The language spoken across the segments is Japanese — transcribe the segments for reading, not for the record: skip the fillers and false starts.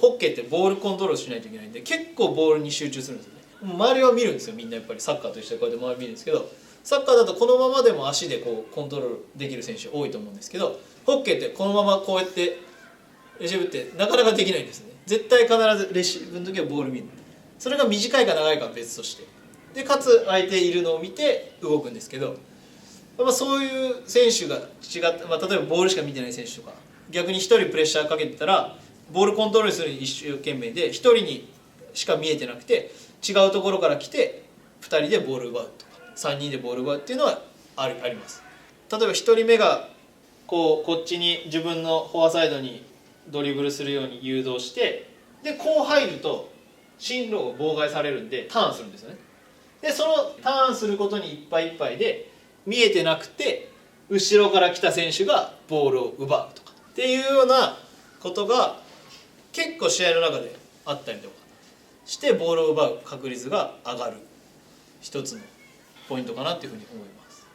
ホッケーってボールコントロールしないといけないんで結構ボールに集中するんですよね。周りは見るんですよ、みんなやっぱりサッカーと一緒でこうやって周り見るんですけど、サッカーだとこのままでも足でこうコントロールできる選手多いと思うんですけど、ホッケーってこのままこうやってレシーブってなかなかできないんですね。絶対必ずレシーブの時はボール見る。それが短いか長いかは別として、でかつ相手いるのを見て動くんですけど、そういう選手が違って、例えばボールしか見てない選手とか逆に1人プレッシャーかけてたらボールコントロールするに一生懸命で1人にしか見えてなくて違うところから来て2人でボール奪うとか3人でボール奪うっていうのはあります。例えば1人目がこっちに自分のフォアサイドにドリブルするように誘導して、でこう入ると進路を妨害されるんでターンするんですよね。でそのターンすることにいっぱいいっぱいで見えてなくて後ろから来た選手がボールを奪うとかっていうようなことが結構試合の中であったりとかしてボールを奪う確率が上がる一つのポイントかなっていうふうに思います。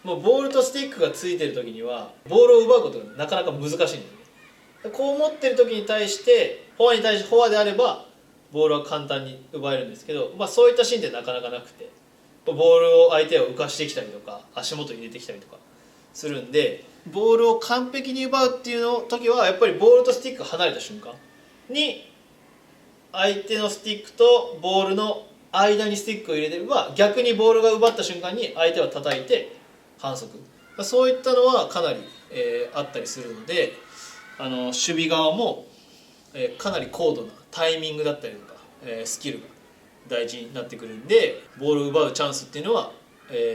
もうボールとスティックがついてる時にはボールを奪うことがなかなか難しいんですね。こう持ってる時に対してフォアであればボールは簡単に奪えるんですけど、そういったシーンってなかなかなくて、ボールを相手を浮かしてきたりとか足元に入れてきたりとかするんで、ボールを完璧に奪うっていうの時はやっぱりボールとスティックが離れた瞬間に相手のスティックとボールの間にスティックを入れてれば逆にボールが奪った瞬間に相手は叩いて反則、そういったのはかなり、あったりするので、守備側も、かなり高度なタイミングだったりとか、スキルが大事になってくるんでボールを奪うチャンスっていうのは、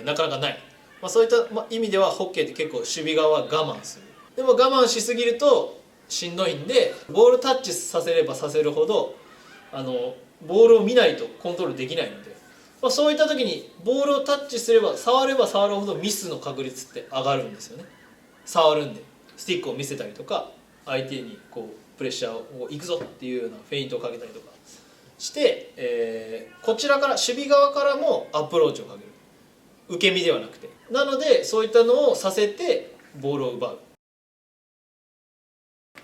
なかなかない、そういった、意味ではホッケーって結構守備側は我慢する。でも我慢しすぎるとしんどいんでボールタッチさせればさせるほどボールを見ないとコントロールできないので、そういった時にボールをタッチすれば触るほどミスの確率って上がるんですよね。触るんでスティックを見せたりとか相手にこうプレッシャーを行くぞっていうようなフェイントをかけたりとかして、こちらから守備側からもアプローチをかける、受け身ではなくて、なのでそういったのをさせてボールを奪う。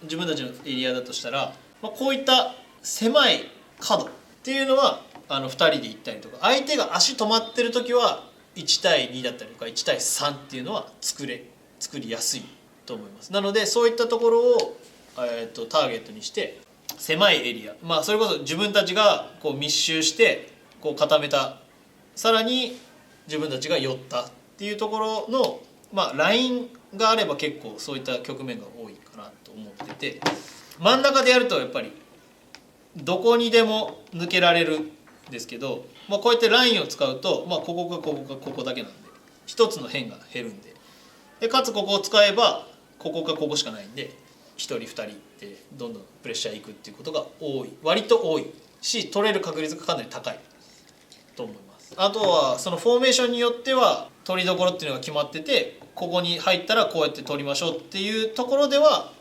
自分たちのエリアだとしたら、こういった狭い角っていうのは2人で行ったりとか、相手が足止まってる時は1対2だったりとか1対3っていうのは作りやすいと思います。なのでそういったところを、ターゲットにして狭いエリア、それこそ自分たちがこう密集してこう固めた、さらに自分たちが寄ったっていうところの、ラインがあれば結構そういった局面が多いかなと思ってて、真ん中でやるとやっぱりどこにでも抜けられるんですけど、こうやってラインを使うと、ここかここかここだけなんで一つの辺が減るんで、かつここを使えばここかここしかないんで1人2人ってどんどんプレッシャーいくっていうことが割と多いし、取れる確率がかなり高いと思います。あとはそのフォーメーションによっては取りどころっていうのが決まってて、ここに入ったらこうやって取りましょうっていうところでは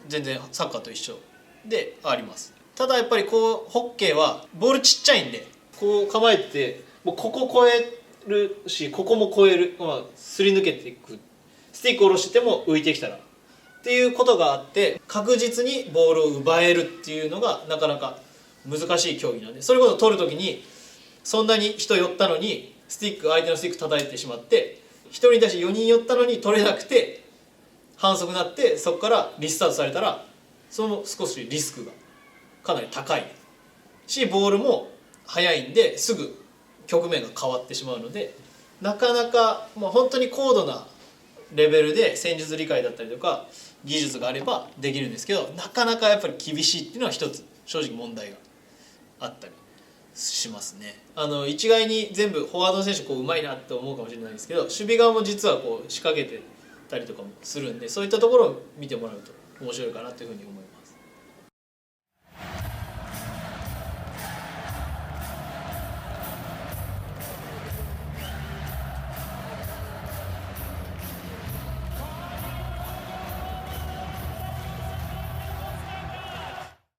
全然サッカーと一緒であります。ただやっぱりこうホッケーはボールちっちゃいんでこう構えてもうここ越えるしここも越える、すり抜けていく、スティックを下ろしても浮いてきたらっていうことがあって確実にボールを奪えるっていうのがなかなか難しい競技なんで、それこそ取る時にそんなに人寄ったのに相手のスティック叩いてしまって1人に対して4人寄ったのに取れなくて反則になって、そこからリスタートされたらその少しリスクがかなり高いし、ボールも速いんですぐ局面が変わってしまうので、なかなか、本当に高度なレベルで戦術理解だったりとか技術があればできるんですけど、なかなかやっぱり厳しいっていうのは一つ正直問題があったりしますね。一概に全部フォワードの選手うまいなって思うかもしれないですけど、守備側も実は仕掛けてたりとかもするんで、そういったところを見てもらうと面白いかなというふうに思います。